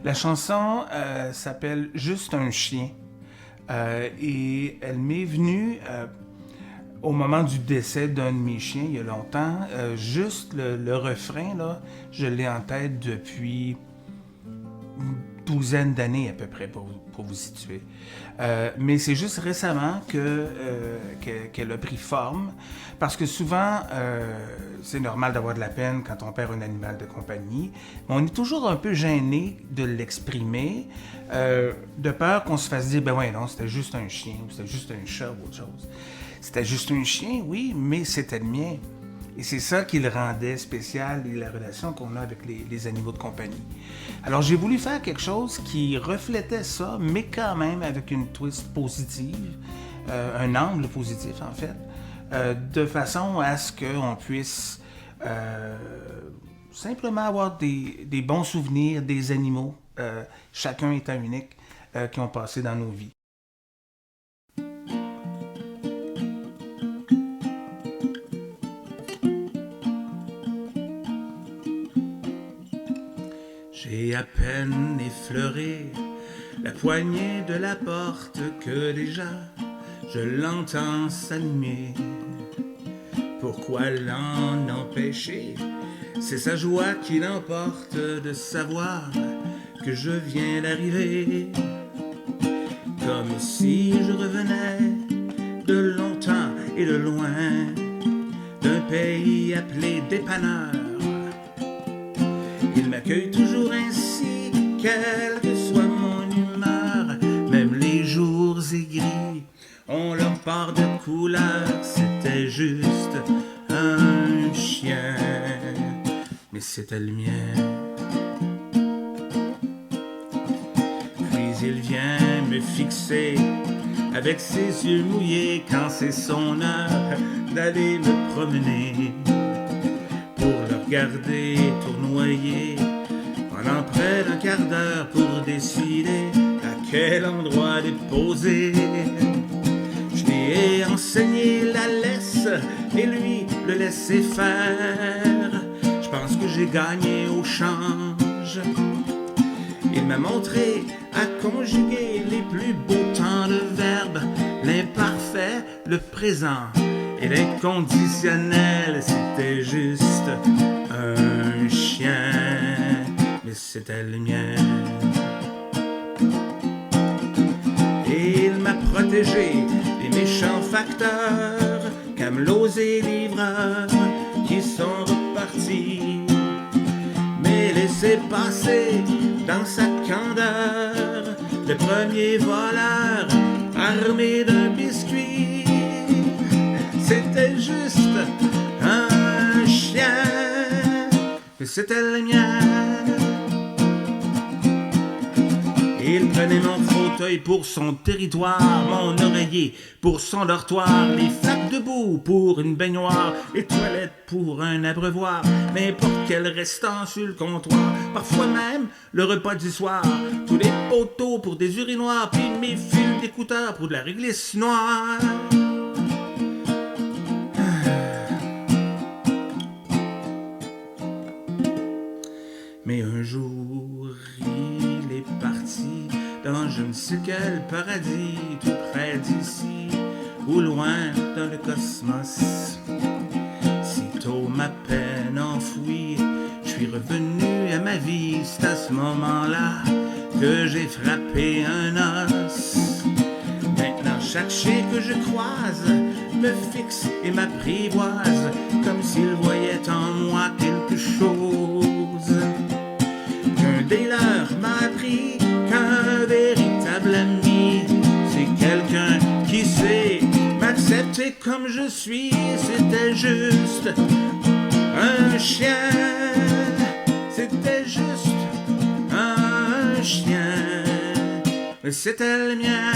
La chanson s'appelle Juste un chien. Et elle m'est venue au moment du décès d'un de mes chiens il y a longtemps. Juste le refrain, là, je l'ai en tête depuis une douzaine d'années à peu près pour vous situer. Mais c'est juste récemment qu'elle a pris forme, parce que souvent, c'est normal d'avoir de la peine quand on perd un animal de compagnie, mais on est toujours un peu gêné de l'exprimer, de peur qu'on se fasse dire, ben ouais, non, c'était juste un chien, ou c'était juste un chat, ou autre chose. C'était juste un chien, oui, mais c'était le mien. Et c'est ça qui le rendait spécial et la relation qu'on a avec les animaux de compagnie. Alors j'ai voulu faire quelque chose qui reflétait ça, mais quand même avec une twist positive, un angle positif en fait, de façon à ce qu'on puisse simplement avoir des bons souvenirs des animaux, chacun étant unique, qui ont passé dans nos vies. J'ai à peine effleuré la poignée de la porte que déjà je l'entends s'allumer. Pourquoi l'en empêcher? C'est sa joie qui l'emporte de savoir que je viens d'arriver. Comme si je revenais de longtemps et de loin, d'un pays appelé dépanneur. Il m'accueille toujours ainsi, quelle que soit mon humeur, même les jours aigris ont leur part de couleur. C'était juste un chien, mais c'était le mien. Puis il vient me fixer avec ses yeux mouillés quand c'est son heure d'aller me promener, pour le regarder tournoyer pendant près d'un quart d'heure pour décider à quel endroit déposer. Je lui ai enseigné la laisse et lui le laisser faire. Je pense que j'ai gagné au change. Il m'a montré à conjuguer les plus beaux temps de verbes, l'imparfait, le présent et l'inconditionnel. C'était juste un chien, mais c'était le mien. Et il m'a protégé des méchants facteurs, camelots et livreurs qui sont repartis, mais laissez passer dans sa candeur le premier voleur armé d'un biscuit. C'était juste un chien, mais c'était le mien. Il prenait mon fauteuil pour son territoire, mon oreiller pour son dortoir, les flaques de boue pour une baignoire, les toilettes pour un abreuvoir, n'importe quel restant sur le comptoir, parfois même le repas du soir, tous les poteaux pour des urinoirs, puis mes fils d'écouteurs pour de la réglisse noire. Mais un jour, il est parti dans je ne sais quel paradis, tout près d'ici, ou loin dans le cosmos. Sitôt ma peine enfouie, je suis revenu à ma vie. C'est à ce moment-là que j'ai frappé un os. Maintenant, chaque chien que je croise me fixe et m'apprivoise, comme s'il voyait en moi quelque chose. Qu'un des leurs m'a appris qu'un véritable ami, c'est quelqu'un qui sait m'accepter comme je suis. C'était juste un chien, c'était juste un chien, mais c'était le mien.